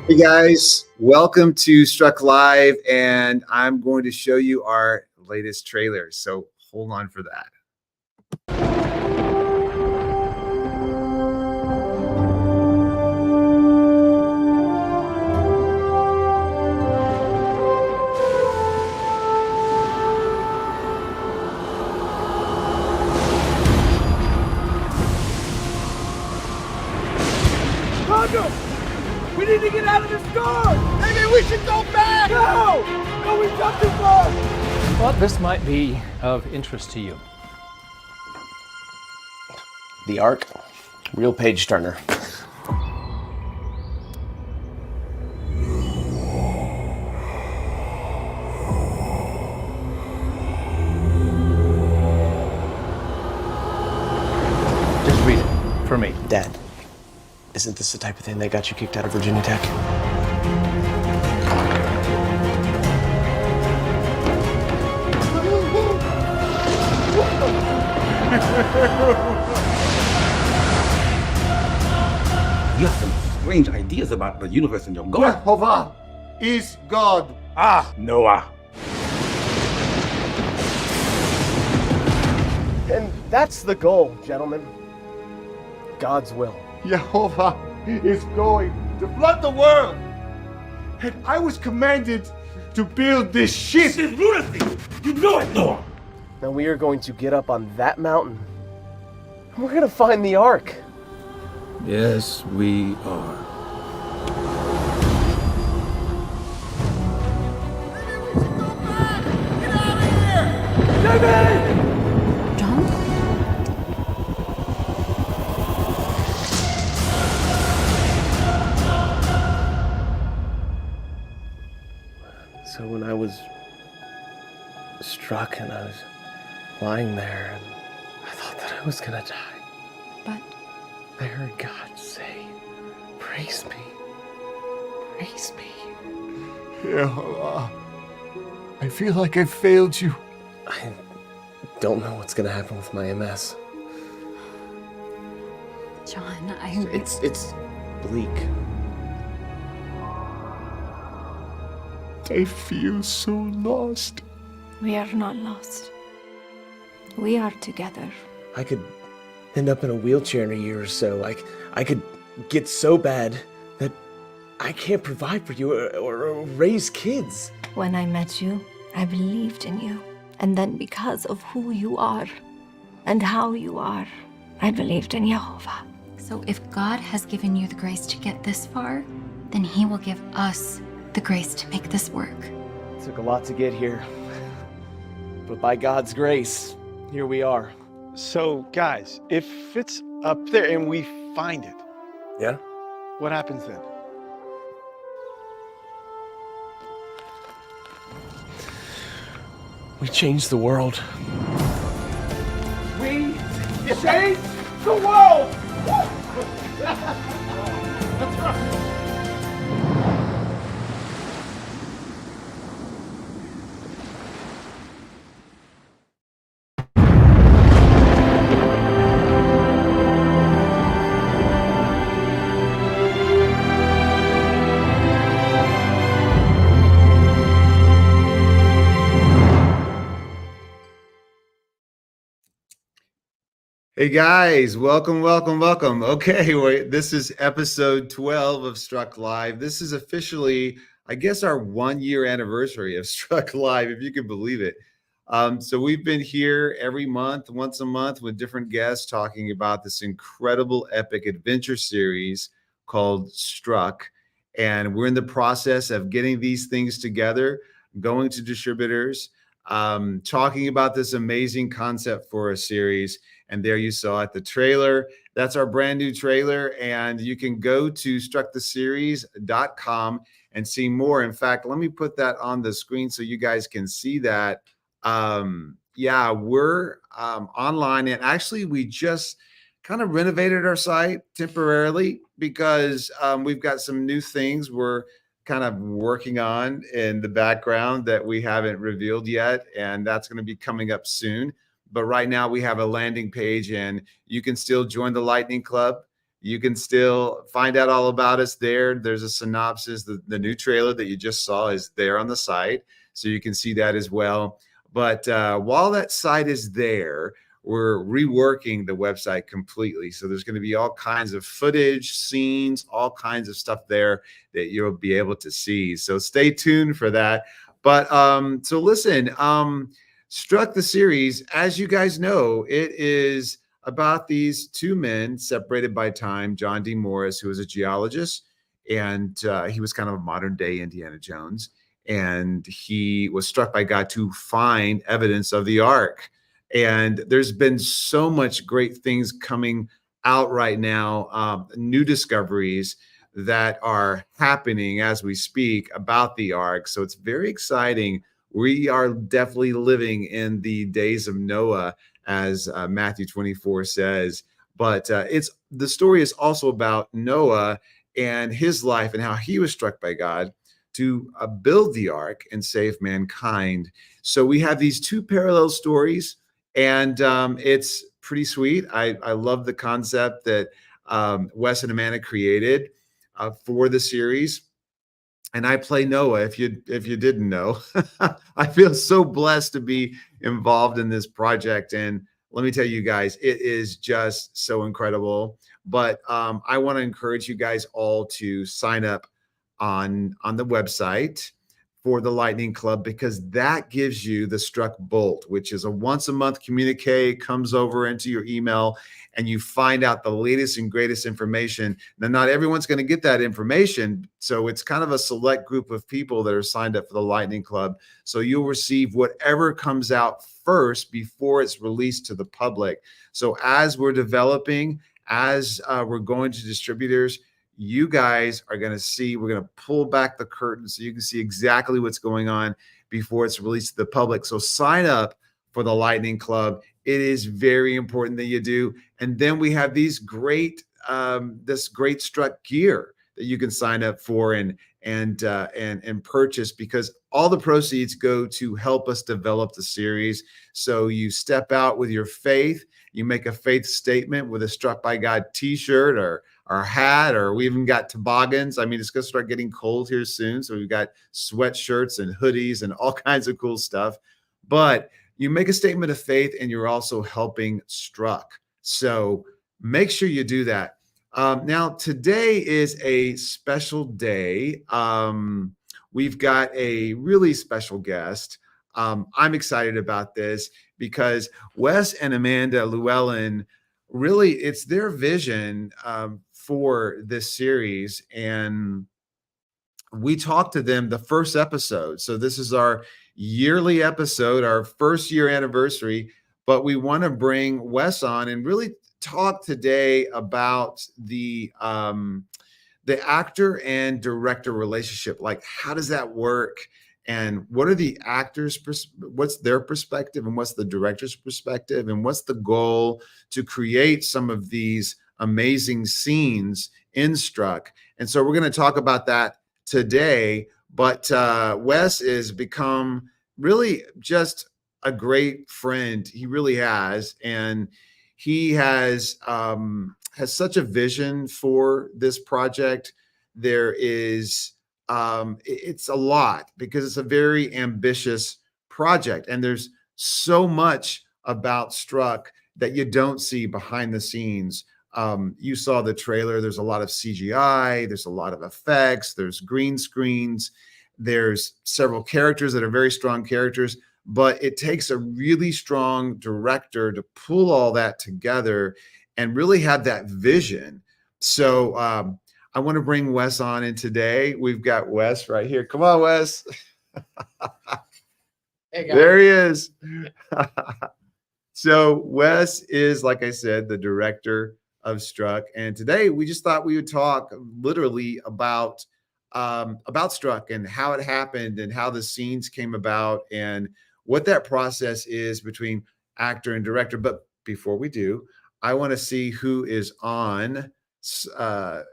Hey guys, welcome to Struck Live, and I'm going to show you our latest trailer. So hold on for that. We need to get out of this store! Maybe we should go back! No! No, we've come too far! Well, this might be of interest to you. The Ark, real page turner. Just read it for me. Dad, isn't this the type of thing that got you kicked out of Virginia Tech? You have some strange ideas about the universe and your God. Jehovah is God. Noah. And that's the goal, gentlemen. God's will. Jehovah is going to flood the world. And I was commanded to build this ship. This is lunacy! You know it, Noah! Now we are going to get up on that mountain. And we're going to find the Ark. Yes, we are. John? So when I was struck and I was lying there, and I thought that I was going to die. But I heard God say, praise me. Praise me. Jehovah, I feel like I failed you. I don't know what's going to happen with my MS. John, It's bleak. I feel so lost. we are not lost. We are together. I could end up in a wheelchair in a year or so. I could get so bad that I can't provide for you or raise kids. When I met you, I believed in you. And then because of who you are and how you are, I believed in Jehovah. So if God has given you the grace to get this far, then He will give us the grace to make this work. It took a lot to get here. But by God's grace, here we are. So, guys, if it's up there and we find it, Yeah? what happens then? We changed the world. We change the world! Hey guys, welcome. Okay, this is episode 12 of Struck Live. This is officially, I guess, our 1-year anniversary of Struck Live, if you can believe it. So we've been here every month, once a month, with different guests talking about this incredible epic adventure series called Struck. And we're in the process of getting these things together, going to distributors, talking about this amazing concept for a series. And there you saw it, the trailer. That's our brand new trailer. And you can go to strucktheseries.com and see more. In fact, let me put that on the screen so you guys can see that. Yeah, we're online. And actually, we just kind of renovated our site temporarily because we've got some new things we're kind of working on in the background that we haven't revealed yet. And that's going to be coming up soon. But right now we have a landing page and you can still join the Lightning Club. You can still find out all about us there. There's a synopsis. The new trailer that you just saw is there on the site, so you can see that as well. But while that site is there, we're reworking the website completely. So there's going to be all kinds of footage, scenes, all kinds of stuff there that you'll be able to see. So stay tuned for that. But so listen, Struck the series, as you guys know, it is about these two men separated by time. John D. Morris, who was a geologist, and he was kind of a modern day Indiana Jones. And he was struck by God to find evidence of the ark. And there's been so much great things coming out right now, new discoveries that are happening as we speak about the ark. So it's very exciting. We are definitely living in the days of Noah, as Matthew 24 says. But the story is also about Noah and his life and how he was struck by God to build the ark and save mankind. So we have these two parallel stories, and it's pretty sweet. I love the concept that Wes and Amanda created for the series. And I play Noah, if you didn't know. I feel so blessed to be involved in this project. And let me tell you guys, it is just so incredible. But I want to encourage you guys all to sign up on the website for the Lightning Club, because that gives you the Struck Bolt, which is a once a month communique, comes over into your email, and you find out the latest and greatest information. Now, not everyone's going to get that information, so it's kind of a select group of people that are signed up for the Lightning Club. So you'll receive whatever comes out first before it's released to the public. So as we're developing, as we're going to distributors, you guys are going to see, we're going to pull back the curtain so you can see exactly what's going on before it's released to the public. So sign up for the Lightning Club. It is very important that you do. And then we have these great, this great Struck gear that you can sign up for and purchase, because all the proceeds go to help us develop the series. So you step out with your faith, you make a faith statement with a Struck by God t-shirt or hat, or we even got toboggans. I mean, it's going to start getting cold here soon. So we've got sweatshirts and hoodies and all kinds of cool stuff. But you make a statement of faith and you're also helping Struck. So make sure you do that. Now, today is a special day. We've got a really special guest. I'm excited about this because Wes and Amanda Llewellyn, really, it's their vision for this series. And we talked to them the first episode. So this is our yearly episode, our first year anniversary. But we want to bring Wes on and really talk today about the actor and director relationship. Like, how does that work? And what are the actors, what's their perspective, and what's the director's perspective, and what's the goal to create some of these amazing scenes in Struck? And so we're going to talk about that today. But Wes has become really just a great friend. He really has. And he has such a vision for this project. There is it's a lot, because it's a very ambitious project, and there's so much about Struck that you don't see behind the scenes. You saw the trailer. There's a lot of CGI, there's a lot of effects, there's green screens, there's several characters that are very strong characters, but it takes a really strong director to pull all that together and really have that vision. So I want to bring Wes on in today. We've got Wes right here. Come on, Wes. Hey, guys. There he is. So Wes is, like I said, the director of Struck. And today we just thought we would talk literally about Struck and how it happened and how the scenes came about and what that process is between actor and director. But before we do, I want to see who is on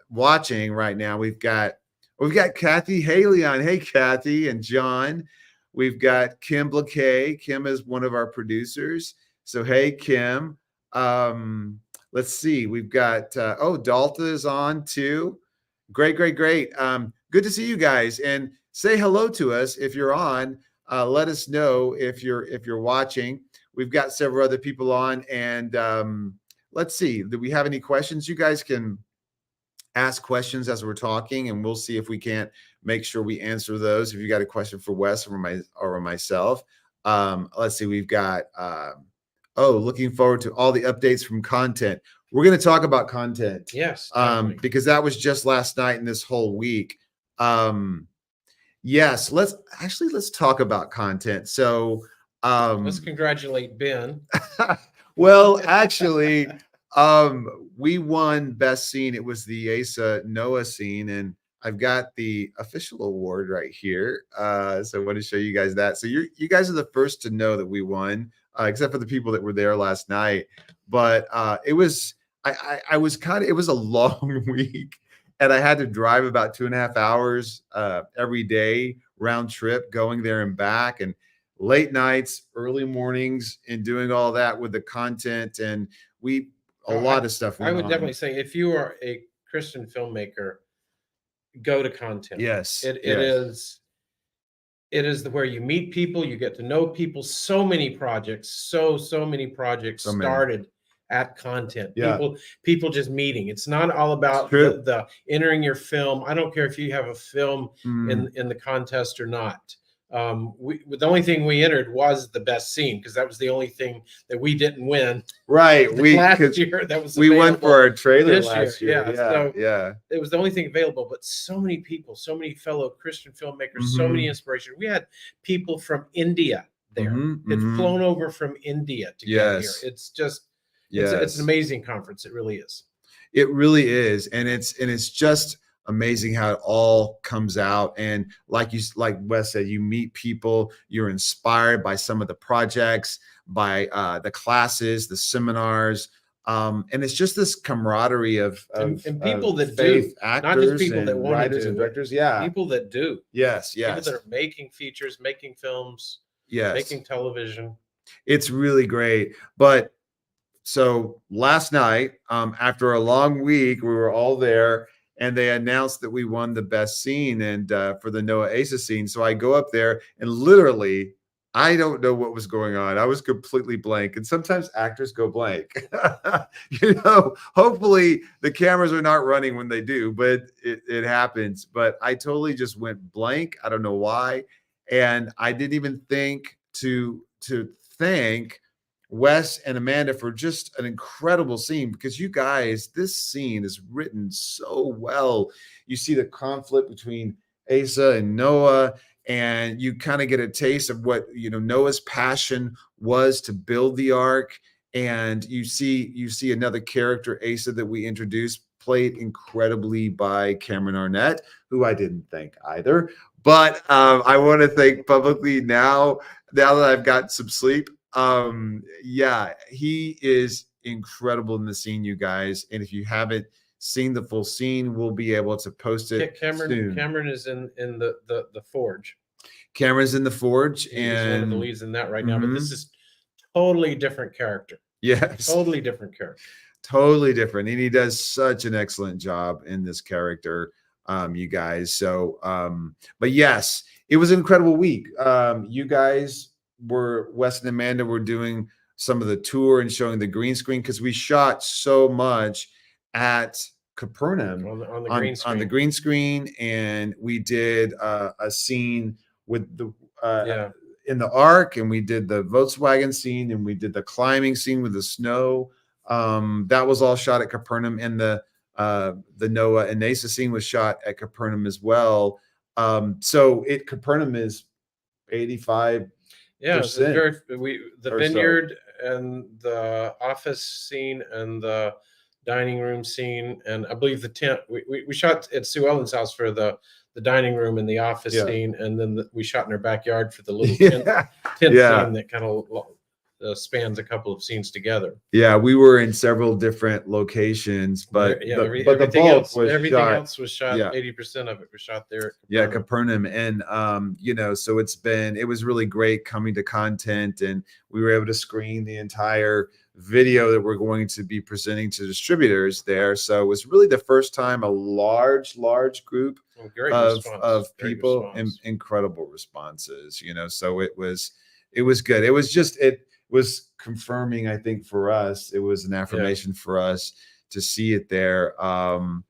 watching right now. We've got Kathy Haley on. Hey, Kathy and John. We've got Kim Blaquet. Kim is one of our producers. So hey, Kim. let's see. We've got Dalta is on too. Great. Good to see you guys, and say hello to us if you're on. Let us know if you're watching. We've got several other people on, and let's see. Do we have any questions? You guys can ask questions as we're talking, and we'll see if we can't make sure we answer those. If you got a question for Wes or myself, let's see. We've got looking forward to all the updates from content. We're going to talk about content, Yes, because that was just last night and this whole week. Yes, let's talk about content. So let's congratulate Ben. well, actually, we won best scene. It was the Asa Noah scene, and I've got the official award right here. So I want to show you guys that. So you guys are the first to know that we won, except for the people that were there last night. But it was it was a long week, and I had to drive about 2.5 hours every day round trip, going there and back, and late nights, early mornings, and doing all that with the content. And a lot of stuff. I would definitely say, if you are a Christian filmmaker, go to content. Yes, it is where you meet people, you get to know people. So many projects started at content. People just meeting. It's not all about the entering your film. I don't care if you have a film in the contest or not. The only thing we entered was the best scene, because that was the only thing that we didn't win. Right. Last year that was we went for our trailer last year. Yeah. It was the only thing available, but so many people, so many fellow Christian filmmakers, so many inspiration. We had people from India there. It's flown over from India to get here. It's just it's an amazing conference. It really is. It really is. And it's just amazing how it all comes out. And like Wes said, you meet people, you're inspired by some of the projects, by the classes, the seminars, and it's just this camaraderie of people that faith do, actors, not just people that want writers to do, and directors. People that do. Yes, people that are making features, making films, making television. It's really great. But so last night, after a long week, we were all there, and they announced that we won the best scene and for the Noah Asa scene. So I go up there, and literally, I don't know what was going on. I was completely blank. And sometimes actors go blank. Hopefully the cameras are not running when they do, but it happens. But I totally just went blank. I don't know why. And I didn't even think to thank Wes and Amanda for just an incredible scene, because you guys, this scene is written so well. You see the conflict between Asa and Noah, and you kind of get a taste of what Noah's passion was to build the ark. And you see another character, Asa, that we introduced, played incredibly by Cameron Arnett, who I didn't thank either. But I want to thank publicly now that I've got some sleep. He is incredible in the scene, you guys. And if you haven't seen the full scene, we'll be able to post it soon. Cameron is in the Forge. Cameron's in the Forge, and one of the leads in that right now. But this is totally different character. Yes, totally different character. Totally different, and he does such an excellent job in this character, you guys. So, but yes, it was an incredible week. You guys Wes and Amanda were doing some of the tour and showing the green screen, because we shot so much at Capernaum on the green screen, and we did a scene with the in the Ark, and we did the Volkswagen scene, and we did the climbing scene with the snow. That was all shot at Capernaum, and the Noah and Asa scene was shot at Capernaum as well. So Capernaum is 85%. Yeah, the vineyard and the office scene and the dining room scene, and I believe the tent. We shot at Sue Ellen's house for the dining room and the office scene, and then we shot in her backyard for the little tent scene that kind of spans a couple of scenes together. Yeah, we were in several different locations, but everything else was shot. 80% of it was shot there at Capernaum. And so it was really great coming to content, and we were able to screen the entire video that we're going to be presenting to distributors there. So it was really the first time a large group of people, and incredible responses, you know. So it was good. It was confirming, I think, for us. It was an affirmation for us to see it there. And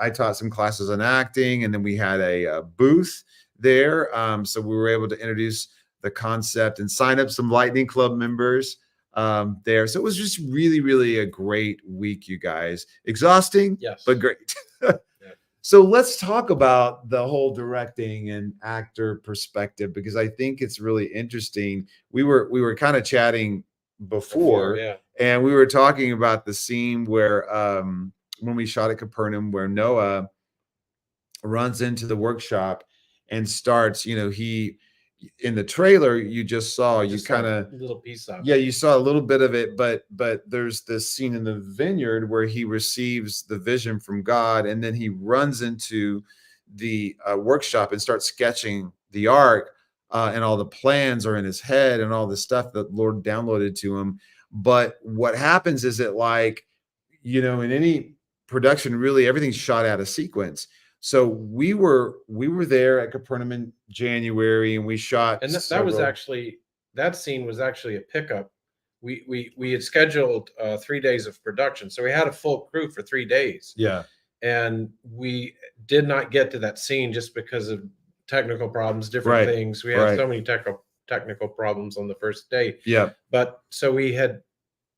I taught some classes on acting, and then we had a booth there. So we were able to introduce the concept and sign up some Lightning Club members there. So it was just really a great week, you guys. Exhausting, yes, but great. So let's talk about the whole directing and actor perspective, because I think it's really interesting. We were kind of chatting before, and we were talking about the scene where when we shot at Capernaum, where Noah runs into the workshop and starts, he in the trailer you just saw, you kind of little piece of you saw a little bit of it, but there's this scene in the vineyard where he receives the vision from God, and then he runs into the workshop and starts sketching the ark, and all the plans are in his head and all the stuff that Lord downloaded to him. But what happens is that, like, in any production, really everything's shot out of sequence. So we were there at Capernaum in January, and we shot. And that scene was actually a pickup. We had scheduled 3 days of production, so we had a full crew for 3 days. Yeah, and we did not get to that scene just because of technical problems, different things. We had so many technical problems on the first day. Yeah, but so we had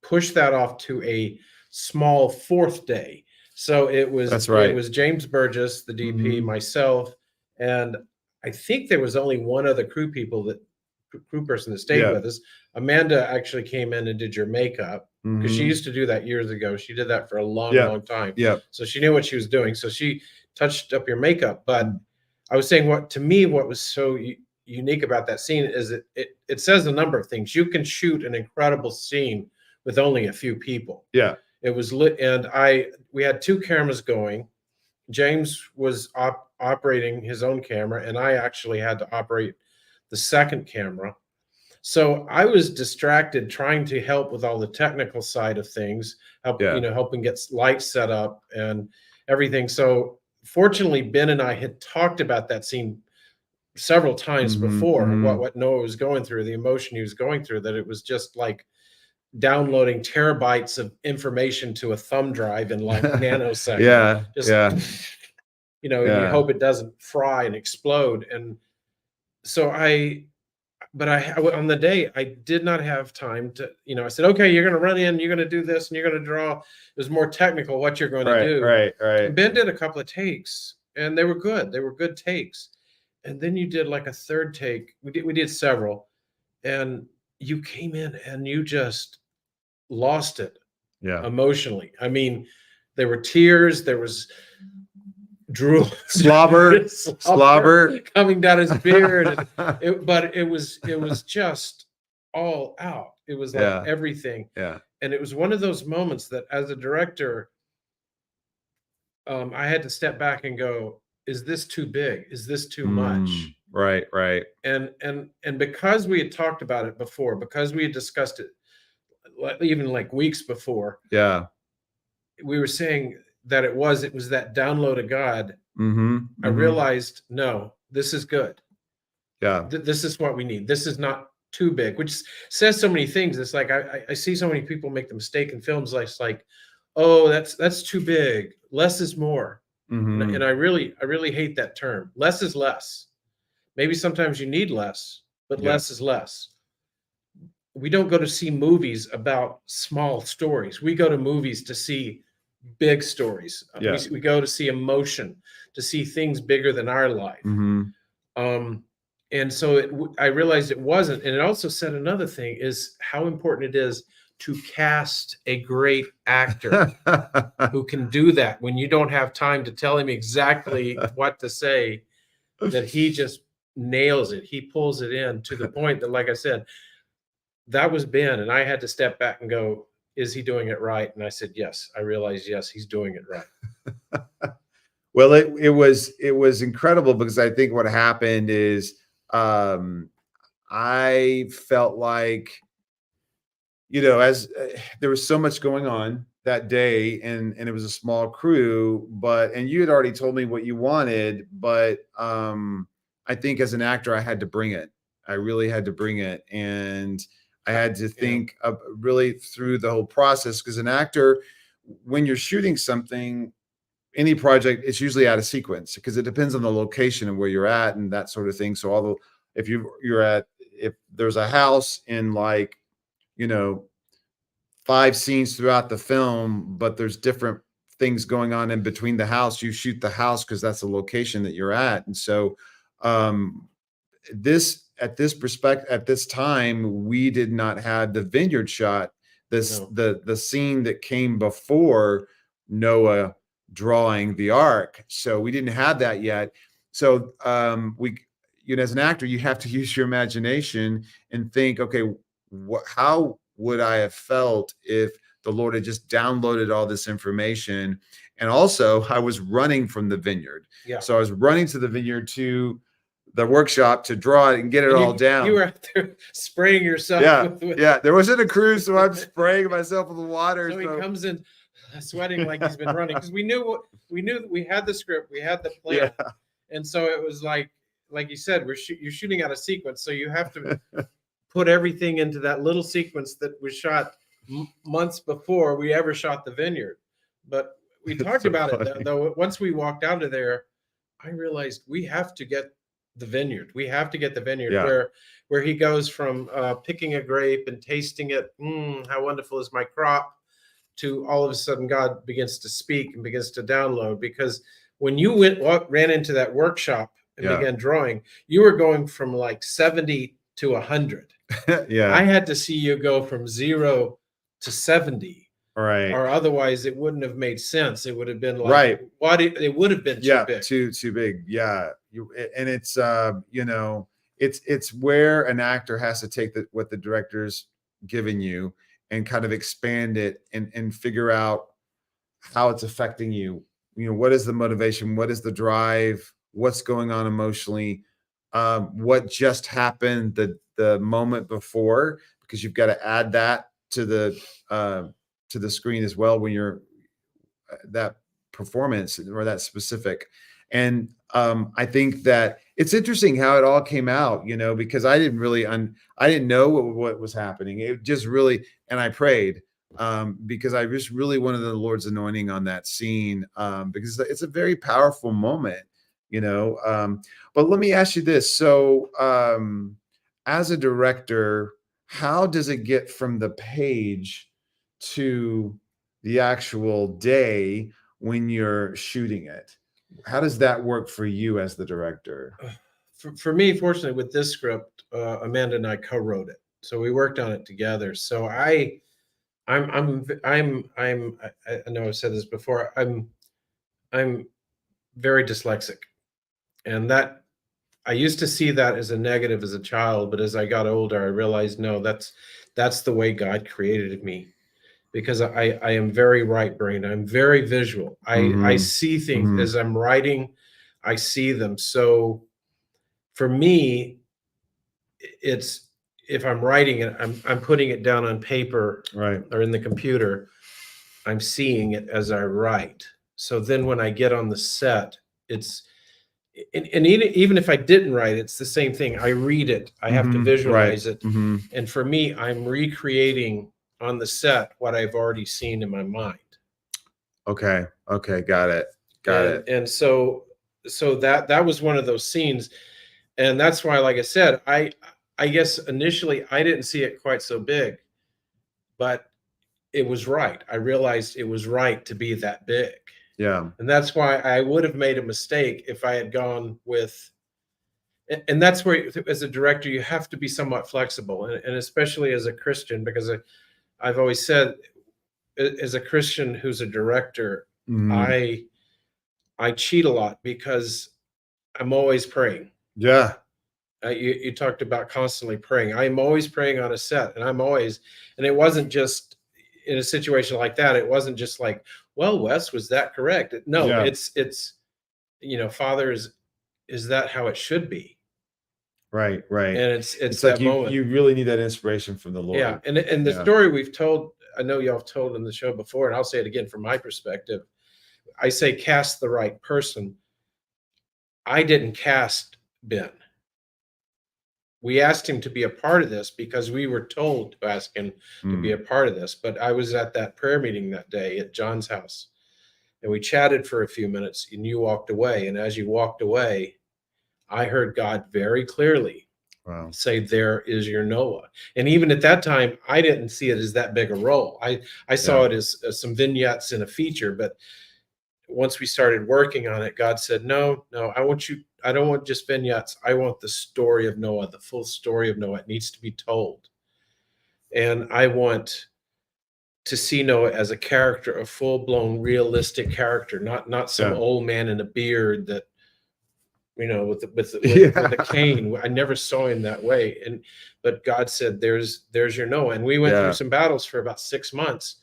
pushed that off to a small fourth day. So it was It was James Burgess, the DP, myself, and I think there was only one other crew person that stayed with us. Amanda actually came in and did your makeup, because she used to do that years ago. She did that for a long time. Yeah. So she knew what she was doing. So she touched up your makeup. But I was saying, what was so unique about that scene is it says a number of things. You can shoot an incredible scene with only a few people. Yeah. It was lit, and we had 2 cameras going. James was operating his own camera, and I actually had to operate the second camera. So I was distracted trying to help with all the technical side of things, helping get lights set up and everything. So fortunately, Ben and I had talked about that scene several times before, what Noah was going through, the emotion he was going through, that it was just like downloading terabytes of information to a thumb drive in like nanoseconds. You hope it doesn't fry and explode. And so on the day, I did not have time to, I said, okay, you're going to run in, you're going to do this, and you're going to draw. It was more technical what you're going to do. Right. And Ben did a couple of takes, and they were good. They were good takes. And then you did like a third take. We did several, and you came in and you just lost it emotionally. I mean, there were tears, there was drool, slobber coming down his beard, but it was just all out. It was like everything. And it was one of those moments that, as a director, I had to step back and go, is this too big? Is this too much? Right. And because we had talked about it before, because we had discussed it even like weeks before, we were saying that it was that download of God. I realized, no, this is good. This is what we need. This is not too big, which says so many things. It's like I see so many people make the mistake in films, like, oh, that's too big. Less is more. And I really hate that term. Less is less. Maybe sometimes you need less, but less is less. We don't go to see movies about small stories. We go to movies to see big stories. We go to see emotion, to see things bigger than our life. And so I realized it wasn't. And it also said another thing, is how important it is to cast a great actor who can do that when you don't have time to tell him exactly what to say, that he just nails it. He pulls it in to the point that, like I said, that was Ben, and I had to step back and go, is he doing it right? And I said, yes. I realized, yes, he's doing it right. Well, it was incredible, because I think what happened is I felt like as there was so much going on that day, and it was a small crew, and you had already told me what you wanted, but I think as an actor, I had to bring it. I really had to bring it, and I had to think of really through the whole process, because an actor, when you're shooting something, any project, it's usually out of sequence because it depends on the location and where you're at and that sort of thing. So although if there's a house in, like, 5 scenes throughout the film, but there's different things going on in between the house, you shoot the house because that's the location that you're at. And so at this time, we did not have the vineyard shot, the scene that came before Noah drawing the ark. So we didn't have that yet. So as an actor, you have to use your imagination and think, okay, how would I have felt if the Lord had just downloaded all this information? And also, I was running from the vineyard. Yeah. So I was running to the vineyard to the workshop to draw it and get it all down. You were out there spraying yourself. Yeah. There wasn't a crew, so I'm spraying myself with water. So he comes in sweating like he's been running, because we knew we had the script, we had the plan, and so it was like you said, you're shooting out a sequence, so you have to put everything into that little sequence that was shot months before we ever shot the vineyard. But we talked about it though. Once we walked out of there, I realized we have to get the vineyard. We have to get the vineyard where he goes from picking a grape and tasting it. How wonderful is my crop, to all of a sudden God begins to speak and begins to download. Because when you ran into that workshop and began drawing, you were going from like 70 to 100. I had to see you go from 0 to 70. Right. Or otherwise it wouldn't have made sense. It would have been like, it would have been too big. Too big. Yeah. And it's it's where an actor has to take what the director's given you and kind of expand it and figure out how it's affecting you. What is the motivation? What is the drive? What's going on emotionally? What just happened the moment before, because you've got to add that to the screen as well when you're that performance or that specific. And I think that it's interesting how it all came out, because I didn't really I didn't know what was happening. It just really, and I prayed because I just really wanted the Lord's anointing on that scene, because it's a very powerful moment, but let me ask you this. So as a director, how does it get from the page to the actual day when you're shooting it? How does that work for you as the director? For me, fortunately, with this script, Amanda and I co-wrote it, so we worked on it together. So I know I've said this before. I'm very dyslexic, and that I used to see that as a negative as a child, but as I got older, I realized no, that's the way God created me. Because I am very right-brained. I'm very visual. I see things as I'm writing. I see them. So for me, it's if I'm writing it, I'm putting it down on paper or in the computer. I'm seeing it as I write. So then when I get on the set, it's and even if I didn't write, it's the same thing. I read it. I have to visualize it. And for me, I'm recreating on the set what I've already seen in my mind. Okay. Got it. And so that was one of those scenes. And that's why, like I said, I guess initially I didn't see it quite so big, but it was right. I realized it was right to be that big. Yeah. And that's why I would have made a mistake if I had gone with, and that's where, as a director, you have to be somewhat flexible. And especially as a Christian, because I've always said, as a Christian who's a director, I cheat a lot because I'm always praying. Yeah. You talked about constantly praying. I'm always praying on a set, and and it wasn't just in a situation like that. It wasn't just like, well, Wes, was that correct? No, it's Father, is that how it should be? Right. And it's like that moment. you really need that inspiration from the Lord. Yeah, and the story we've told, I know y'all have told in the show before, and I'll say it again from my perspective. I say cast the right person. I didn't cast Ben. We asked him to be a part of this because we were told to ask him to be a part of this. But I was at that prayer meeting that day at John's house, and we chatted for a few minutes, and you walked away. And as you walked away, I heard God very clearly say, "There is your Noah." And even at that time, I didn't see it as that big a role. I saw it as some vignettes in a feature. But once we started working on it, God said, no, I don't want just vignettes. I want the story of Noah, the full story of Noah. It needs to be told. And I want to see Noah as a character, a full-blown realistic character, not some old man in a beard that, with a cane. I never saw him that way. But God said, there's your Noah. And we went through some battles for about 6 months.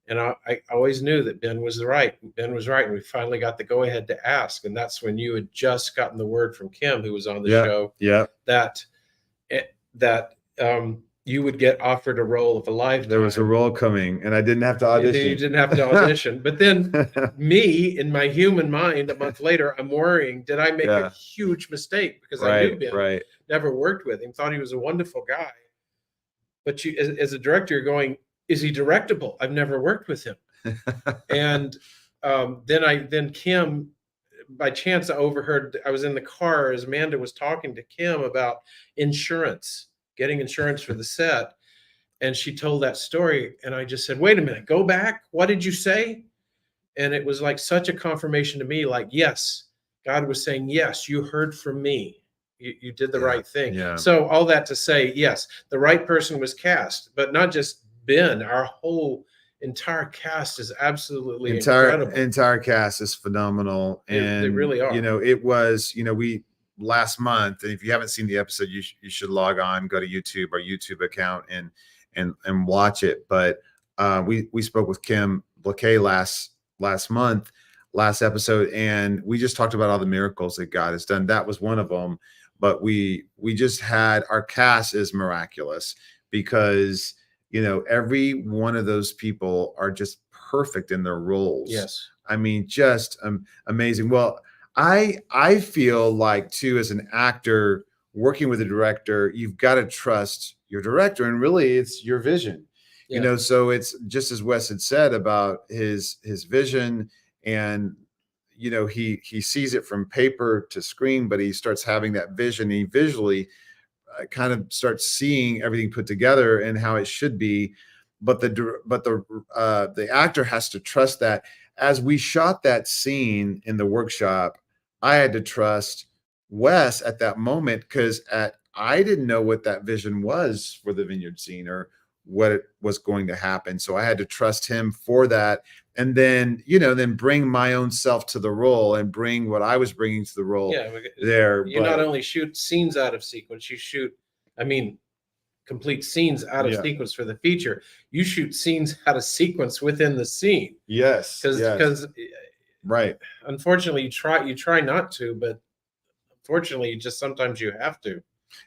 And I always knew that Ben was right. Ben was right. And we finally got the go ahead to ask. And that's when you had just gotten the word from Kim, who was on the show, that you would get offered a role of a lifetime. There was a role coming, and I didn't have to audition. You didn't have to audition. But then me, in my human mind, a month later, I'm worrying, did I make a huge mistake? Because I knew Ben, never worked with him, thought he was a wonderful guy. But you, as a director, you're going, is he directable? I've never worked with him. And then Kim, by chance, I overheard, I was in the car as Amanda was talking to Kim about insurance, getting insurance for the set. And she told that story. And I just said, wait a minute, go back. What did you say? And it was like such a confirmation to me, like, yes, God was saying, yes, you heard from me. You did the right thing. Yeah. So all that to say, yes, the right person was cast, but not just Ben. Our whole entire cast is absolutely incredible. Entire cast is phenomenal. And they really are. It was, we last month, and if you haven't seen the episode, you should log on, go to YouTube, our YouTube account, and watch it. But we spoke with Kim Blaquet last episode, and we just talked about all the miracles that God has done. That was one of them. But we just had, our cast is miraculous because every one of those people are just perfect in their roles. Yes. I mean, just amazing. Well, I feel like too, as an actor working with a director, you've got to trust your director, and really it's your vision. So it's just as Wes had said about his vision, and he sees it from paper to screen, but he starts having that vision, and he visually kind of starts seeing everything put together and how it should be. But the actor has to trust that. As we shot that scene in the workshop, I had to trust Wes at that moment, because I didn't know what that vision was for the vineyard scene or what it was going to happen. So I had to trust him for that. And then, then bring my own self to the role and bring what I was bringing to the role there. You not only shoot scenes out of sequence, you shoot, complete scenes out of sequence for the feature. You shoot scenes out of sequence within the scene. Yes. Because right. Unfortunately, you try not to, but unfortunately, just sometimes you have to.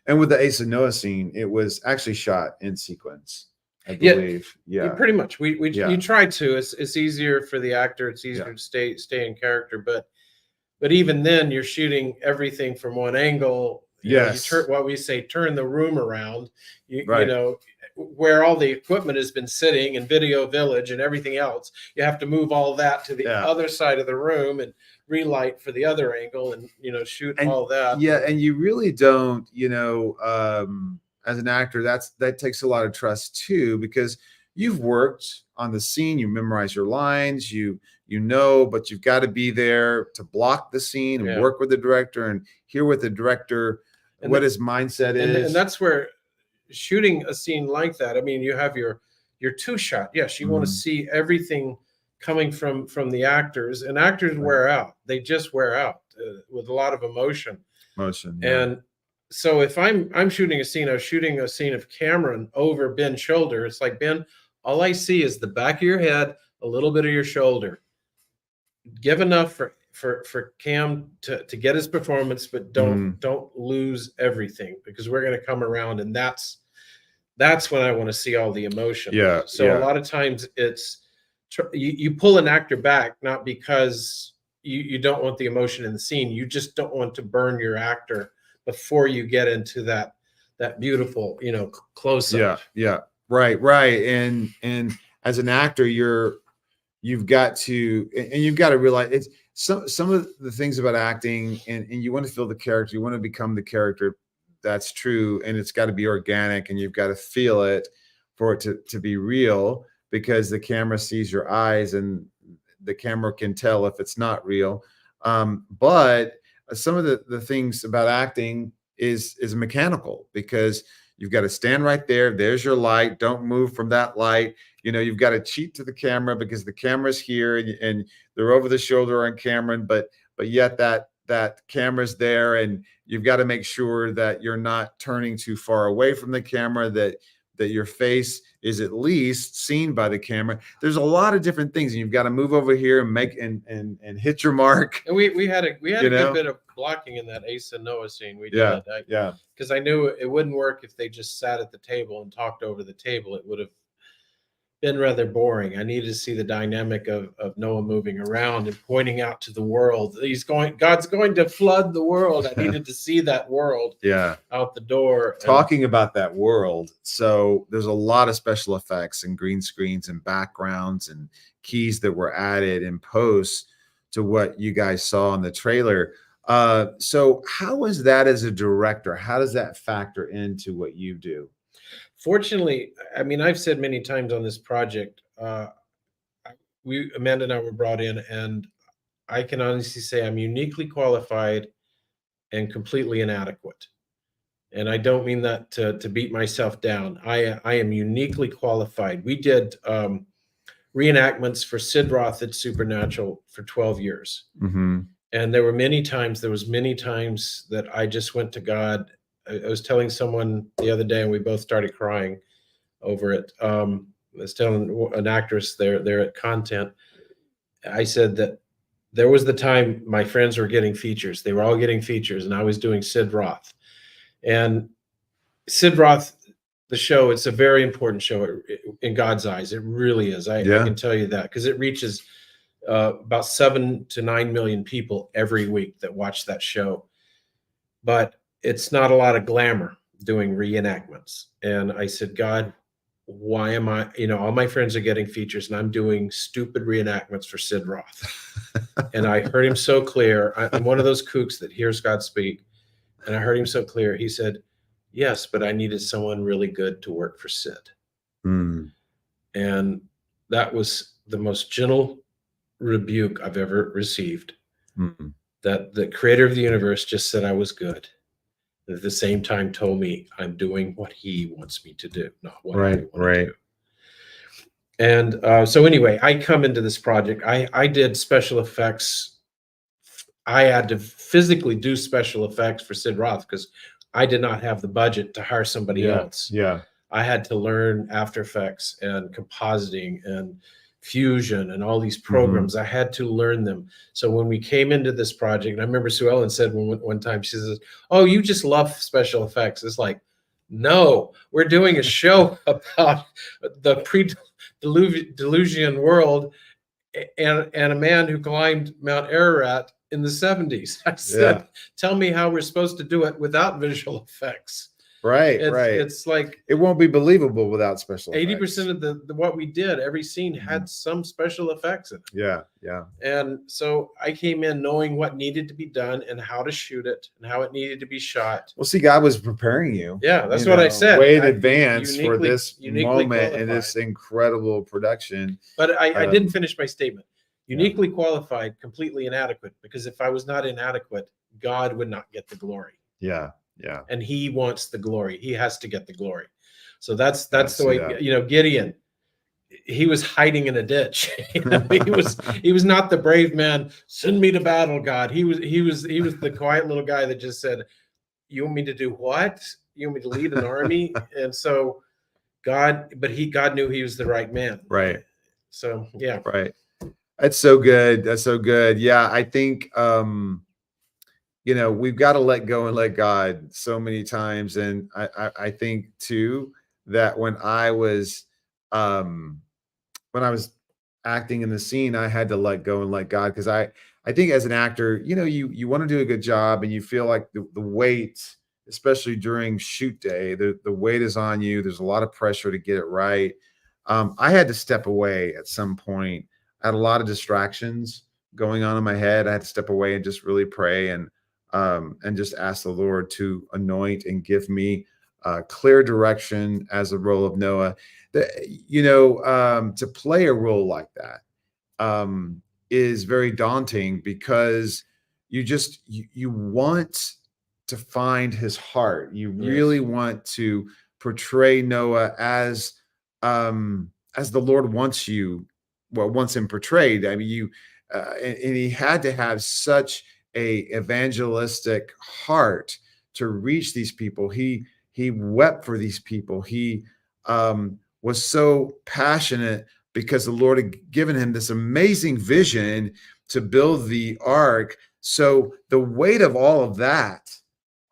And with the Ace of Noah scene, it was actually shot in sequence, I believe. Yeah, pretty much. You try to. It's easier for the actor. It's easier to stay in character. But even then, you're shooting everything from one angle. You turn what we say, turn the room around. You know where all the equipment has been sitting in Video Village and everything else. You have to move all that to the other side of the room and relight for the other angle, and shoot all that. Yeah, and you really don't, as an actor, that takes a lot of trust too, because you've worked on the scene, you memorize your lines, but you've got to be there to block the scene and work with the director and hear what the director, what his mindset is. And that's where shooting a scene like that, you have your two shot. Yes, you want to see everything coming from the actors, and actors wear out. They just wear out with a lot of emotion. And so if I'm shooting a scene, I was shooting a scene of Cameron over Ben's shoulder. It's like, Ben, all I see is the back of your head, a little bit of your shoulder. Give enough for for Cam to get his performance, but don't lose everything, because we're going to come around, and that's when I want to see all the emotion. Yeah. So a lot of times it's you pull an actor back, not because you don't want the emotion in the scene. You just don't want to burn your actor before you get into that beautiful, close up. Yeah. Right. And as an actor, you've got to realize it's some of the things about acting, and you want to feel the character, you want to become the character. That's true. And it's got to be organic, and you've got to feel it for it to be real, because the camera sees your eyes and the camera can tell if it's not real. But some of the things about acting is mechanical, because you've got to stand right there. There's your light. Don't move from that light. You've got to cheat to the camera, because the camera's here and they're over the shoulder on camera, but yet that camera's there, and you've got to make sure that you're not turning too far away from the camera, that your face is at least seen by the camera. There's a lot of different things, and you've got to move over here and make and hit your mark. And we had a good bit of blocking in that Ace and Noah scene. We did. Because I knew it wouldn't work if they just sat at the table and talked over the table. It would have been rather boring. I needed to see the dynamic of Noah moving around and pointing out to the world. God's going to flood the world. I needed to see that world out the door. Talking about that world. So there's a lot of special effects and green screens and backgrounds and keys that were added in post to what you guys saw in the trailer. So how is that as a director? How does that factor into what you do? Fortunately, I mean, I've said many times on this project, Amanda and I were brought in, and I can honestly say I'm uniquely qualified and completely inadequate. And I don't mean that to beat myself down. I am uniquely qualified. We did reenactments for Sid Roth at Supernatural for 12 years. Mm-hmm. And there was many times that I just went to God. I was telling someone the other day, and we both started crying over it. I was telling an actress there at Content, I said that there was the time my friends were getting features. They were all getting features, and I was doing Sid Roth. And Sid Roth, the show, it's a very important show in God's eyes. It really is. I can tell you that, because it reaches about 7 to 9 million people every week that watch that show. But it's not a lot of glamour doing reenactments. And I said, God, why am I, all my friends are getting features, and I'm doing stupid reenactments for Sid Roth. And I heard him so clear. I'm one of those kooks that hears God speak. And I heard him so clear. He said, yes, but I needed someone really good to work for Sid. Mm. And that was the most gentle rebuke I've ever received. Mm. That the creator of the universe just said I was good. At the same time told me I'm doing what he wants me to do, not what I want to do. And so anyway, I come into this project. I did special effects. I had to physically do special effects for Sid Roth because I did not have the budget to hire somebody else. Yeah. I had to learn After Effects and compositing and Fusion and all these programs. I had to learn them. So when we came into this project, and I remember Sue Ellen said one time, she says, "Oh, you just love special effects." It's like, no, we're doing a show about the pre-Delusian world and a man who climbed Mount Ararat in the 70s. I said, tell me how we're supposed to do it without visual effects. Right. It's like it won't be believable without special effects. 80% of the what we did, every scene had some special effects in it. Yeah. And so I came in knowing what needed to be done and how to shoot it and how it needed to be shot. Well, see, God was preparing you. Yeah, that's what I said. Way in advance for this moment qualified. and this incredible production. But I didn't finish my statement. Uniquely qualified, completely inadequate, because if I was not inadequate, God would not get the glory. Yeah. And he wants the glory. He has to get the glory. So that's the way, Gideon, he was hiding in a ditch. He was not the brave man. Send me to battle, God. He was the quiet little guy that just said, you want me to do what? You want me to lead an army? And so God knew he was the right man. Right. So, yeah. Right. That's so good. That's so good. Yeah, I think we've got to let go and let God so many times. And I think too that um when I was acting in the scene, I had to let go and let God, because I think as an actor, you want to do a good job, and you feel like the weight, especially during shoot day, the weight is on you. There's a lot of pressure to get it right. I had to step away at some point. I had a lot of distractions going on in my head. I had to step away and just really pray, and just ask the Lord to anoint and give me clear direction as a role of Noah. To play a role like that is very daunting, because you want to find his heart. You really Yes. want to portray Noah as the Lord wants him portrayed. I mean, and he had to have such a evangelistic heart to reach these people. He wept for these people. He was so passionate because the Lord had given him this amazing vision to build the ark. So the weight of all of that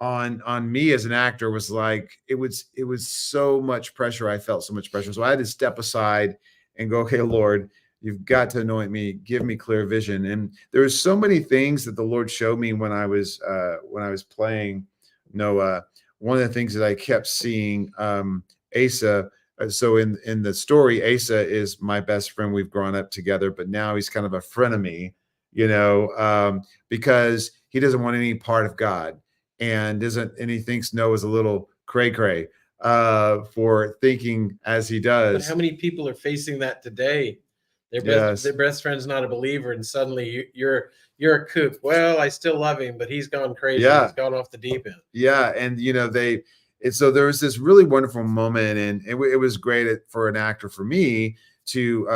on me as an actor was like, it was so much pressure. I felt so much pressure. So I had to step aside and go, okay, Lord, you've got to anoint me, give me clear vision. And there were so many things that the Lord showed me when I was playing Noah. One of the things that I kept seeing, Asa. So in the story, Asa is my best friend. We've grown up together, but now he's kind of a frenemy, because he doesn't want any part of God, and he thinks Noah's a little cray cray for thinking as he But does. how many people are facing that today? Their best friend's not a believer, and suddenly you're a kook. Well, I still love him, but he's gone crazy. Yeah. He's gone off the deep end. Yeah, and so there was this really wonderful moment, and it was great for an actor, for me, to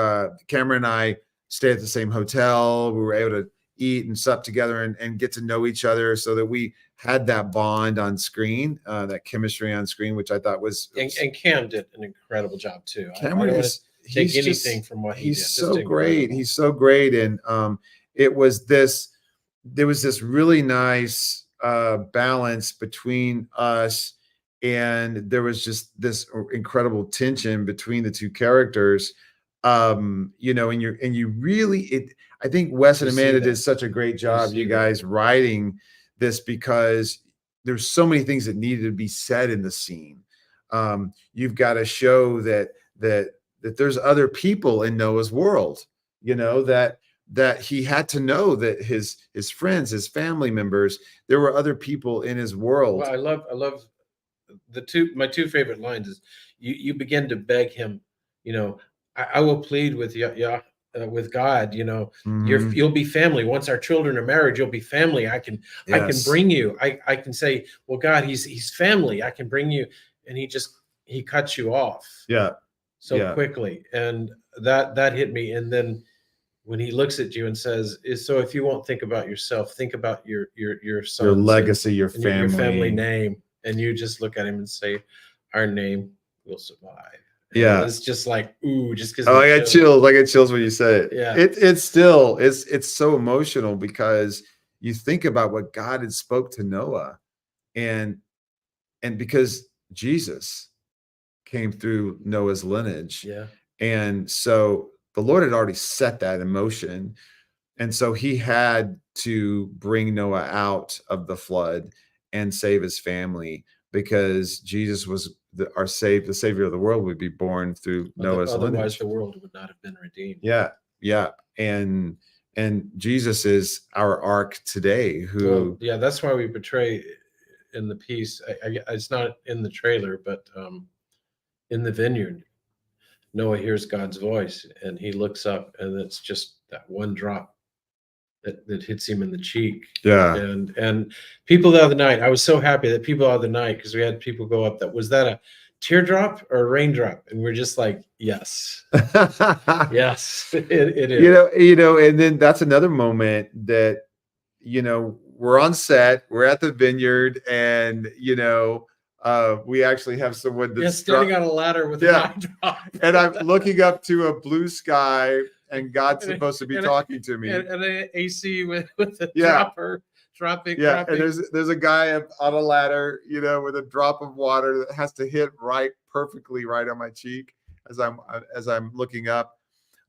Cameron and I stay at the same hotel. We were able to eat and sup together and get to know each other, so that we had that bond on screen, that chemistry on screen, which I thought was And Cam did an incredible job too. Cameron I don't is want to take he's anything just, from what he did. he's Just so great. incredible. He's so great, and there was this really nice balance between us, and there was just this incredible tension between the two characters. And you really, I think Wes and You see Amanda that. did such a great job, see you that. guys, writing this, because there's so many things that needed to be said in the scene. You've got to show that there's other people in Noah's world, that he had to know that his friends, his family members, there were other people in his world. Well, I love my two favorite lines is you begin to beg him, I will plead with with God, Mhm. you'll be family. Once our children are married, you'll be family. I can Yes. bring you. I can say, well, God, he's family. I can bring you. And he cuts you off Yeah. so Yeah. quickly. And that hit me. And then when he looks at you and says, so if you won't think about yourself, think about your sons, Your legacy, your and your family family. name. And you just look at him and say, our name will survive. And Yeah. it's just like, ooh, just because. Oh, I got chills. I get chills when you say it. Yeah. It's still, it's so emotional, because you think about what God had spoke to Noah, and because Jesus came through Noah's lineage. Yeah. And so the Lord had already set that in motion. And so he had to bring Noah out of the flood and save his family, because Jesus was the savior of the world would be born through Noah's Otherwise, lineage. the world would not have been redeemed. Yeah. Yeah. And Jesus is our ark today, who, yeah, that's why we portray in the piece. It's not in the trailer, but in the vineyard, Noah hears God's voice, and he looks up, and it's just that one drop that hits him in the cheek. Yeah. And people the other night, I was so happy that people the other night, because we had people go up, was that a teardrop or a raindrop? And we're just like, yes. Yes, it is. And then that's another moment that, we're on set, we're at the vineyard, and, we actually have someone that's standing on a ladder with a raindrop. And I'm looking up to a blue sky, and God's supposed to be talking to me. And an AC with the Yeah. dropping. And there's a guy up on a ladder, with a drop of water that has to hit perfectly right on my cheek as I'm looking up.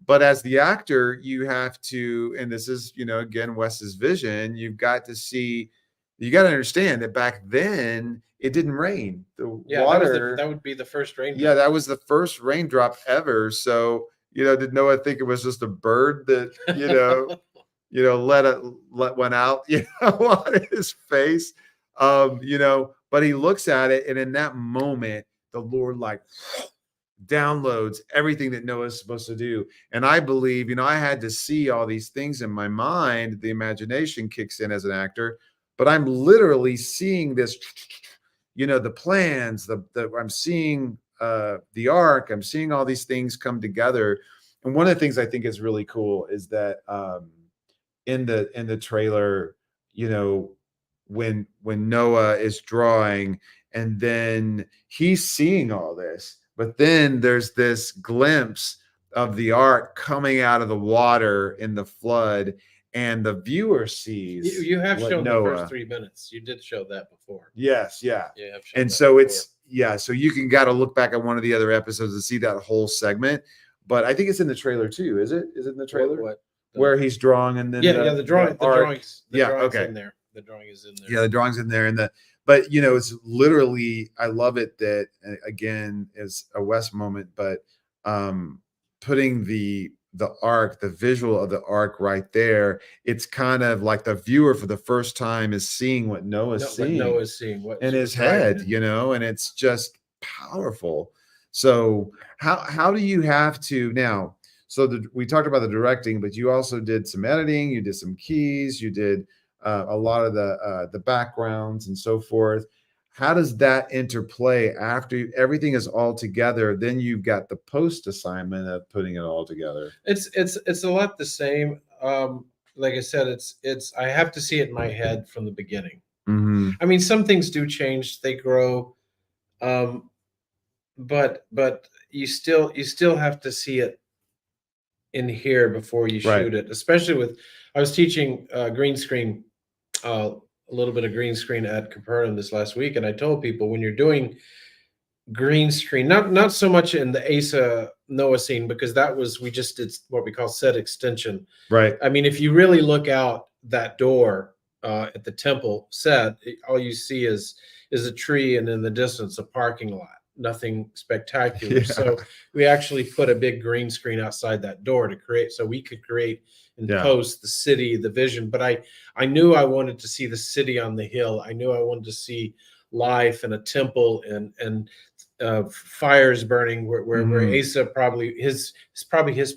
But as the actor, you have to, and this is, again, Wes's vision, you got to understand that back then it didn't rain. The water, that would be the first raindrop. Yeah, that was the first raindrop ever. So, did Noah think it was just a bird that, let one out, on his face? But he looks at it, and in that moment, the Lord downloads everything that Noah's supposed to do. And I believe, I had to see all these things in my mind. The imagination kicks in as an actor, but I'm literally seeing this, the plans, I'm seeing the ark, I'm seeing all these things come together. And one of the things I think is really cool is that in the trailer, when Noah is drawing, and then he's seeing all this, but then there's this glimpse of the ark coming out of the water in the flood, and the viewer sees. You have shown Noah, the first 3 minutes. You did show that before. Yes, yeah. And so before. So you got to look back at one of the other episodes to see that whole segment. But I think it's in the trailer too. Is it? Is it in the trailer? What? Where he's drawing, and then the drawing. The drawing's okay. in there. The drawing is in there. Yeah, the drawing's in there, but it's literally, I love it that, again, is a Wes moment, but putting the ark, the visual of the ark right there, it's kind of like the viewer for the first time is seeing what Noah's seeing. What Noah's seeing in his head, and it's just powerful. So how do you have to now? So we talked about the directing, but you also did some editing, you did some keys, you did a lot of the backgrounds and so forth. How does that interplay after everything is all together? Then you've got the post assignment of putting it all together. It's a lot the same. Like I said, it's I have to see it in my head from the beginning. Mm-hmm. I mean, some things do change, they grow, but you still have to see it in here before you shoot it. Especially I was teaching green screen. A little bit of green screen at Capernaum this last week, and I told people, when you're doing green screen, not so much in the Asa Noah scene, because we just did what we call set extension. Right. I mean, if you really look out that door at the temple set, all you see is a tree, and in the distance a parking lot. Nothing spectacular. Yeah. So we actually put a big green screen outside that door so we could create and post the city, the vision. But I knew I wanted to see the city on the hill. I knew I wanted to see life and a temple and fires burning where Asa probably his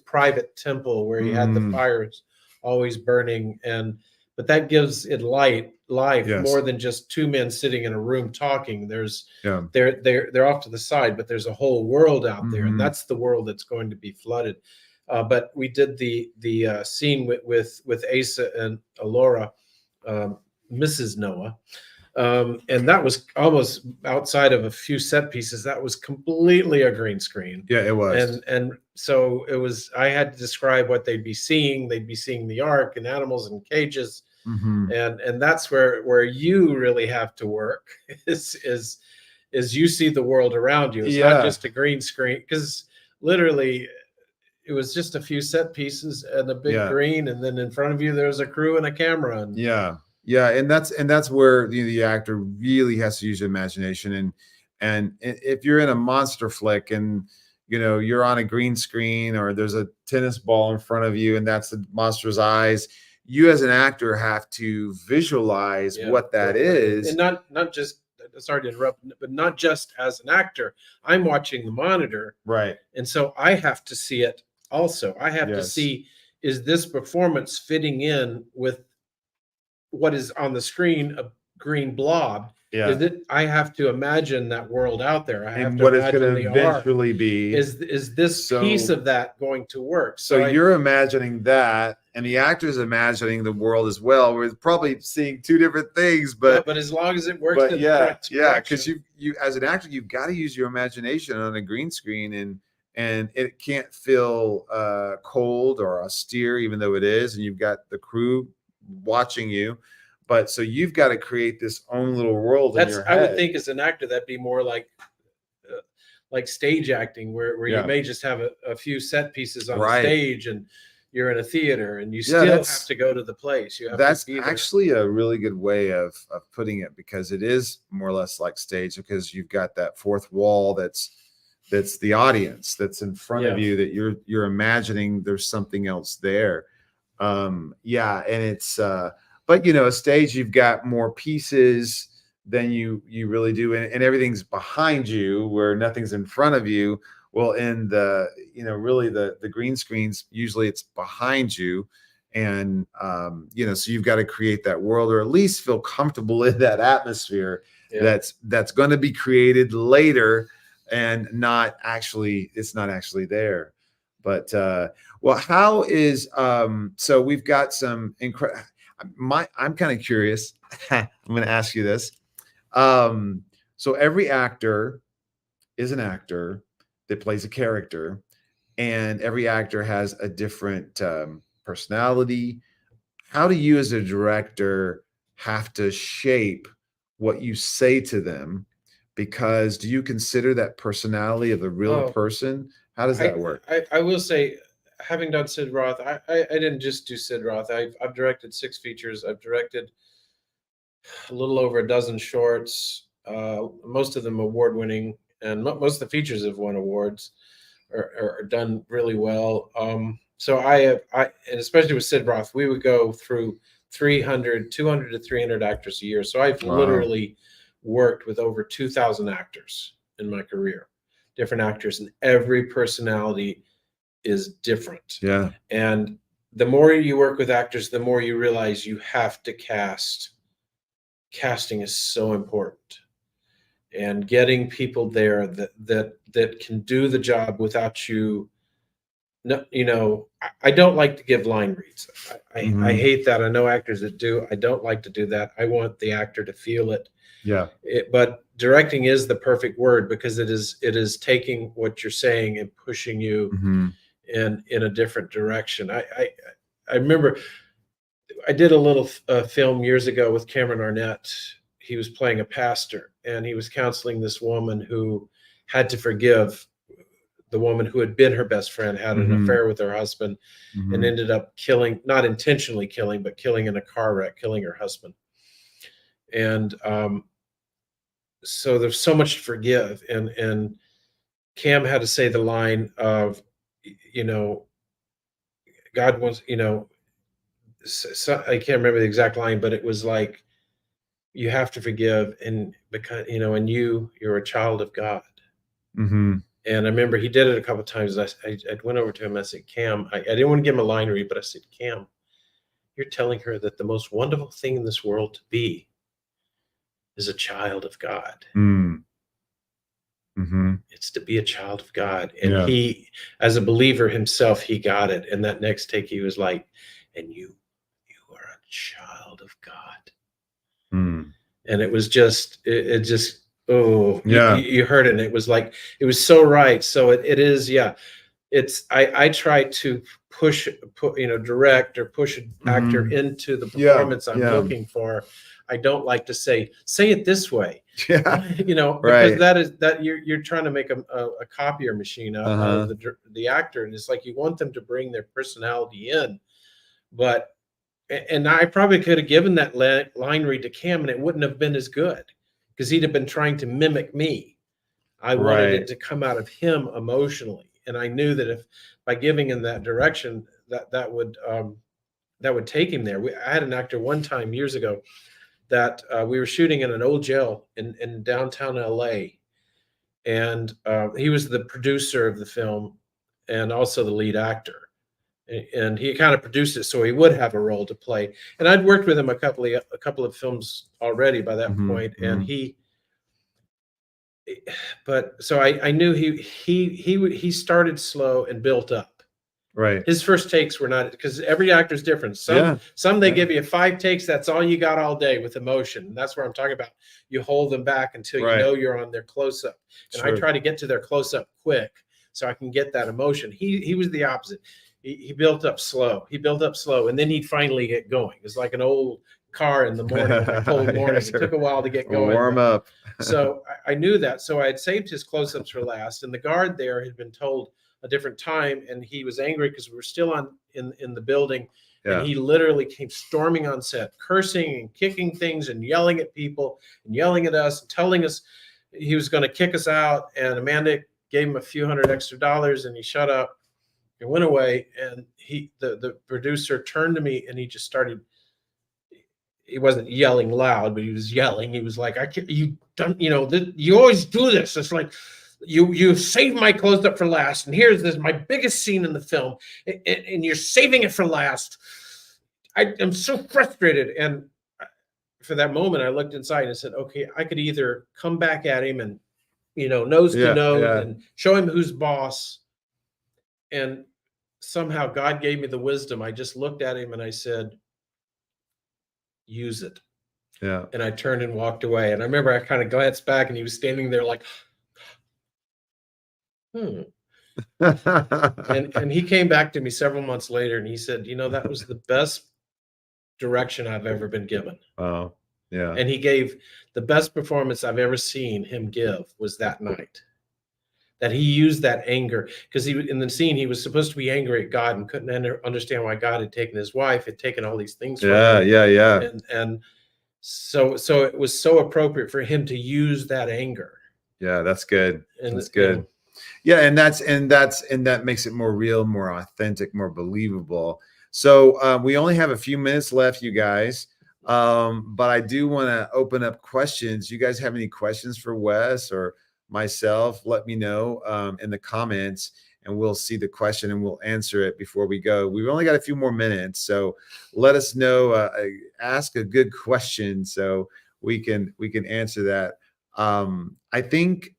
private temple where he had the fires always burning, but that gives it life more than just two men sitting in a room talking. They're off to the side, but there's a whole world out there, and that's the world that's going to be flooded. But we did the scene with Asa and Alora, Mrs. Noah, and that was almost outside of a few set pieces. That was completely a green screen. Yeah, it was. And so it was. I had to describe what they'd be seeing. They'd be seeing the ark and animals in cages, and that's where you really have to work. Is you see the world around you. It's not just a green screen, because literally it was just a few set pieces and a big green, and then in front of you there's a crew and a camera. And and that's where the actor really has to use your imagination. And if you're in a monster flick and you're on a green screen, or there's a tennis ball in front of you and that's the monster's eyes, you as an actor have to visualize what that is. And not just, sorry to interrupt, but not just as an actor. I'm watching the monitor, right? And so I have to see it also. I have to see, is this performance fitting in with what is on the screen, a green blob? Is it? I have to imagine that world out there. I have to what it's imagine going to the eventually art. be. Is this piece of that going to work? So you're imagining that, and the actor's imagining the world as well. We're probably seeing two different things, but as long as it works. Because you as an actor, you've got to use your imagination on a green screen, and it can't feel cold or austere, even though it is, and you've got the crew watching you. But so you've got to create this own little world in your head. I would think as an actor that'd be more like stage acting, where you may just have a few set pieces on the stage, and you're in a theater, and you still have to go to the place. You have that's to be there. Actually a really good way of putting it, because it is more or less like stage, because you've got that fourth wall that's the audience that's in front of you, that you're imagining there's something else there. And it's but a stage, you've got more pieces than you really do, and everything's behind you where nothing's in front of you. Well, in the really the green screens, usually it's behind you, and so you've got to create that world, or at least feel comfortable in that atmosphere that's going to be created later, and it's not actually there. But well, how is so we've got some incredible. I'm kind of curious. I'm going to ask you this. So every actor is an actor that plays a character, and every actor has a different personality. How do you, as a director, have to shape what you say to them? Because do you consider that personality of the real person? How does that work? I will say, having done Sid Roth, I didn't just do Sid Roth. I've directed 6 features. I've directed a little over a dozen shorts, most of them award-winning, and most of the features have won awards or done really well. So and especially with Sid Roth, we would go through 200 to 300 actors a year. So I've literally worked with over 2,000 actors in my career, different actors, and every personality is different. Yeah. And the more you work with actors, the more you realize you have to cast. Casting is so important, and getting people there that can do the job without you. No, I don't like to give line reads. I hate that. I know actors that do. I don't like to do that. I want the actor to feel it. Yeah. But directing is the perfect word, because it is taking what you're saying and pushing you in a different direction. I remember I did a little film years ago with Cameron Arnett. He was playing a pastor, and he was counseling this woman who had to forgive the woman who had been her best friend, had an affair with her husband, and ended up killing, not intentionally killing, but killing in a car wreck, killing her husband. And so there's so much to forgive. And Cam had to say the line of, God wants, so I can't remember the exact line, but it was like, you have to forgive, and because and you're a child of God. And I remember he did it a couple of times. I went over to him. I said, Cam, I didn't want to give him a line read, but I said, Cam, you're telling her that the most wonderful thing in this world to be is a child of God. It's to be a child of God. And he, as a believer himself, he got it. And that next take, he was like, and you are a child of God. And it was just, you heard it. And it was like, it was so right. So it is, it's, I try to direct or push an actor into the performance I'm looking for. I don't like to say it this way, because that you're trying to make a copier machine out of the actor. And it's like, you want them to bring their personality in, and I probably could have given that line read to Cam, and it wouldn't have been as good, because he'd have been trying to mimic me. I wanted it to come out of him emotionally. And I knew that if by giving in that direction, that would take him there. I had an actor one time years ago that we were shooting in an old jail in downtown LA. And he was the producer of the film and also the lead actor. And he kind of produced it, so he would have a role to play. And I'd worked with him a couple of films already by that point. And so I knew he started slow and built up. Right. His first takes were not, because every actor's different. Some they give you 5 takes. That's all you got all day with emotion. And that's where I'm talking about. You hold them back until you know you're on their close up. And I try to get to their close up quick, so I can get that emotion. He was the opposite. He built up slow. He built up slow, and then he'd finally get going. It's like an old car in the morning, in the cold morning. Yes, It took a while to get going. Warm up. So I knew that. So I had saved his close-ups for last, and the guard there had been told a different time, and he was angry because we were still in the building. Yeah. And he literally came storming on set, cursing and kicking things and yelling at people and yelling at us and telling us he was going to kick us out. And Amanda gave him a few $100 extra, and he shut up and went away. And the producer turned to me and he just started. He wasn't yelling loud, but he was yelling. He was like, "I can't. You don't. You know. You always do this. It's like." You've saved my close-up for last, and here's this my biggest scene in the film, and you're saving it for last. I am so frustrated, and for that moment, I looked inside and said, "Okay, I could either come back at him and, nose to nose and show him who's boss." And somehow God gave me the wisdom. I just looked at him and I said, "Use it." Yeah. And I turned and walked away. And I remember I kind of glanced back, and he was standing there like. And he came back to me several months later and he said, that was the best direction I've ever been given. Oh, yeah. And he gave the best performance I've ever seen him give was that night. That he used that anger because in the scene he was supposed to be angry at God and couldn't understand why God had taken his wife, had taken all these things from him. Yeah. And so it was so appropriate for him to use that anger. Yeah, that's good. And that's good. Yeah, and that makes it more real, more authentic, more believable. So we only have a few minutes left, you guys. But I do want to open up questions. You guys have any questions for Wes or myself? Let me know in the comments, and we'll see the question and we'll answer it before we go. We've only got a few more minutes, so let us know. Ask a good question so we can answer that. I think.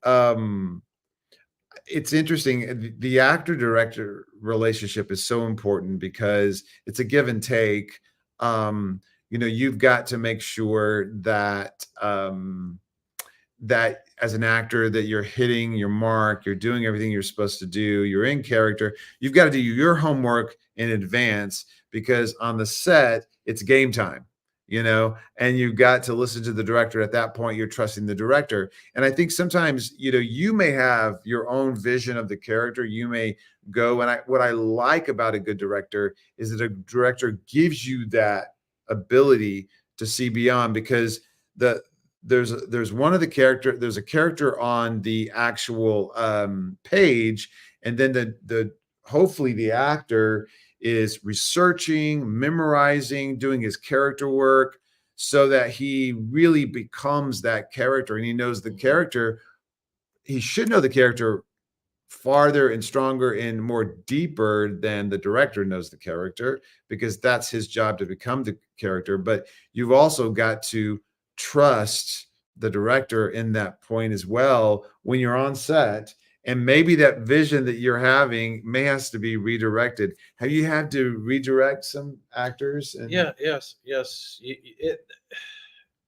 It's interesting. The actor-director relationship is so important because it's a give and take. You've got to make sure that that as an actor that you're hitting your mark, you're doing everything you're supposed to do, you're in character. You've got to do your homework in advance because on the set, it's game time. And you've got to listen to the director. At that point, you're trusting the director. And I think sometimes, you may have your own vision of the character. You may go, and what I like about a good director is that a director gives you that ability to see beyond, because there's a character on the actual page, and then the hopefully the actor is researching, memorizing, doing his character work so that he really becomes that character, and he knows the character. He should know the character farther and stronger and more deeper than the director knows the character, because that's his job to become the character. But you've also got to trust the director in that point as well when you're on set. And maybe that vision that you're having may has to be redirected. Have you had to redirect some actors? Yes.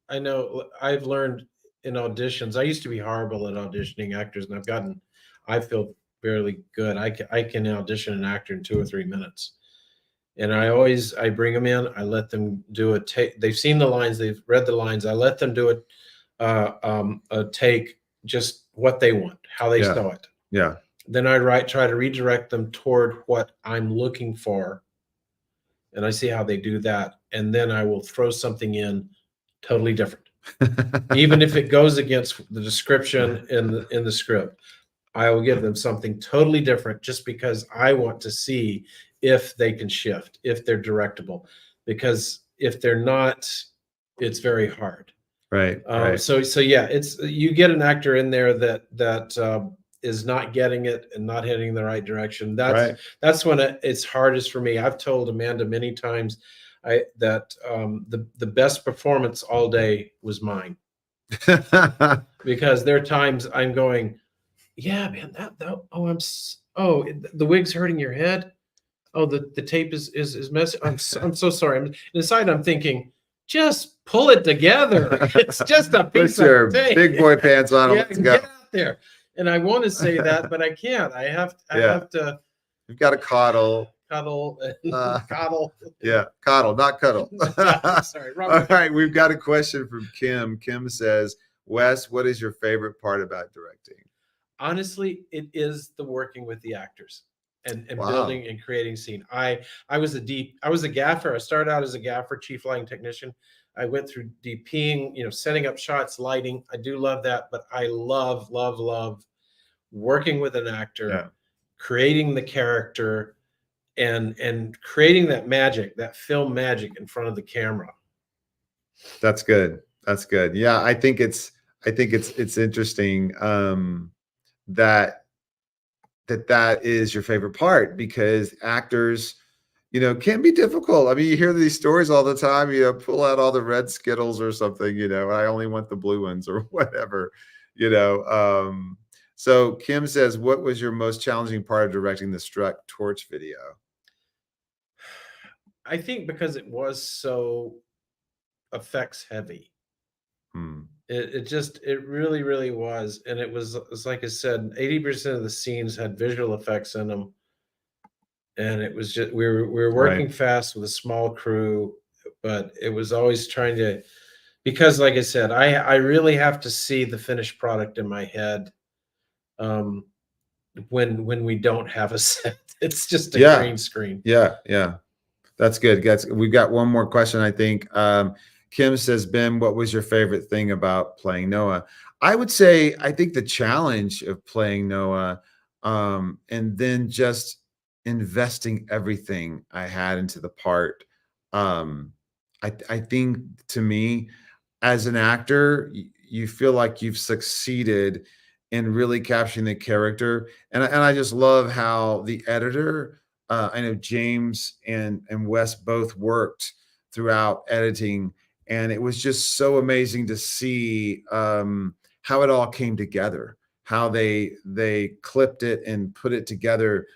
I know I've learned in auditions. I used to be horrible at auditioning actors, and I feel fairly good. I can audition an actor in 2 or 3 minutes. And I bring them in, I let them do a take. They've seen the lines, they've read the lines. I let them do a take, just what they want, how they saw it. Yeah. Then I try to redirect them toward what I'm looking for, and I see how they do that. And then I will throw something in totally different, even if it goes against the description in the script. I will give them something totally different just because I want to see if they can shift, if they're directable, because if they're not, it's very hard. Right. So yeah, you get an actor in there that is not getting it and not heading in the right direction. That's when it's hardest for me. I've told Amanda many times that the best performance all day was mine, because there are times I'm going, yeah, man, the wig's hurting your head. Oh, the tape is messy. I'm so sorry. Inside I'm thinking, just pull it together. It's just a piece Put your of tape. big boy pants on. Let's go. Get out there. and I want to say that, but I can't. I have to You've got to coddle. Cuddle and coddle. Yeah, coddle, not cuddle. Sorry, All Robert. right, we've got a question from Kim. Kim says, Wes, what is your favorite part about directing? Honestly, it is the working with the actors and Wow. building and creating scene. I was a gaffer. I started out as a gaffer, chief lighting technician. I went through DPing, setting up shots, lighting. I do love that, but I love working with an actor, creating the character, and creating that magic, that film magic in front of the camera. That's good. That's good. Yeah, I think it's interesting that is your favorite part, because actors, can be difficult. I mean, you hear these stories all the time, pull out all the red Skittles or something, I only want the blue ones or whatever, so Kim says, what was your most challenging part of directing the Struck Torch video? I think because it was so effects heavy. It really was. And it's like I said, 80% of the scenes had visual effects in them. And it was just, we were working fast with a small crew, but it was always trying to, because like I said, I really have to see the finished product in my head. When we don't have a set, it's just a green screen. Yeah. That's good, guys. We've got one more question, I think. Kim says, Ben, what was your favorite thing about playing Noah? I would say, I think the challenge of playing Noah, and then just investing everything I had into the part. I think, to me, as an actor, you feel like you've succeeded in really capturing the character. And I just love how the editor, I know James and Wes both worked throughout editing, and it was just so amazing to see how it all came together, how they clipped it and put it together.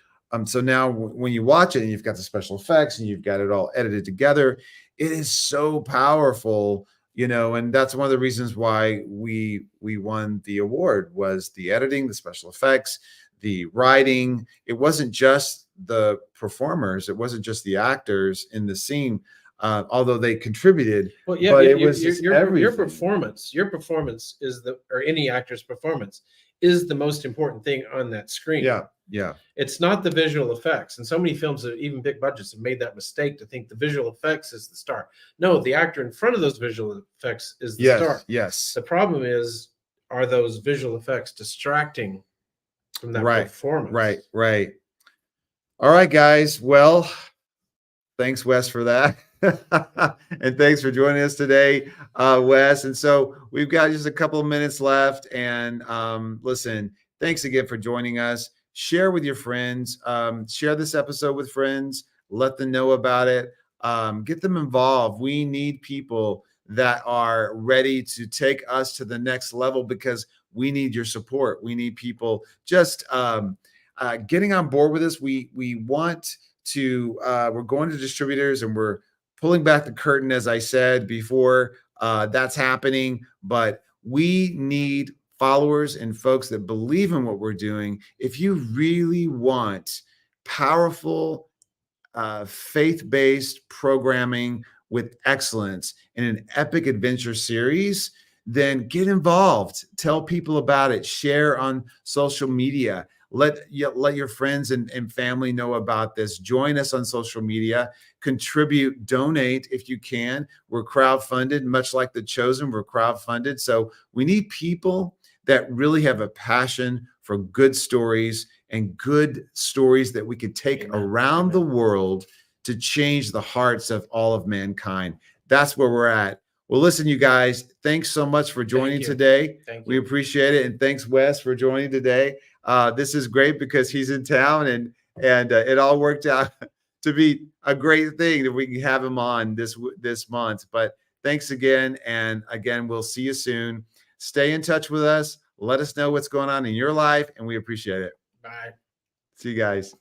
So now when you watch it and you've got the special effects and you've got it all edited together, it is so powerful, and that's one of the reasons why we won the award, was the editing, the special effects, the writing. It wasn't just the performers, it wasn't just the actors in the scene, although they contributed. Well, yeah, but it it was your performance is or any actor's performance is the most important thing on that screen. Yeah. It's not the visual effects. And so many films that even big budgets have made that mistake to think the visual effects is the star. No, the actor in front of those visual effects is the star. Yes. The problem is, are those visual effects distracting from that performance? Right. All right, guys. Well, thanks, Wes, for that. And thanks for joining us today, Wes. And so we've got just a couple of minutes left. And listen, thanks again for joining us. Share with your friends. Share this episode with friends. Let them know about it. Get them involved. We need people that are ready to take us to the next level, because we need your support. We need people just getting on board with us. We want to, we're going to distributors and we're pulling back the curtain, as I said before. That's happening, but we need followers and folks that believe in what we're doing. If you really want powerful, faith-based programming with excellence in an epic adventure series, then get involved. Tell people about it. Share on social media. Let your friends and family know about this. Join us on social media. Contribute, donate if you can. We're crowdfunded, much like The Chosen. We're crowdfunded. So we need people that really have a passion for good stories, and good stories that we could take around the world to change the hearts of all of mankind. That's where we're at. Well, listen, you guys, thanks so much for joining today. We appreciate it. And thanks, Wes, for joining today. This is great because he's in town, and it all worked out to be a great thing that we can have him on this month. But thanks again. And again, we'll see you soon. Stay in touch with us. Let us know what's going on in your life, and we appreciate it. Bye. See you guys.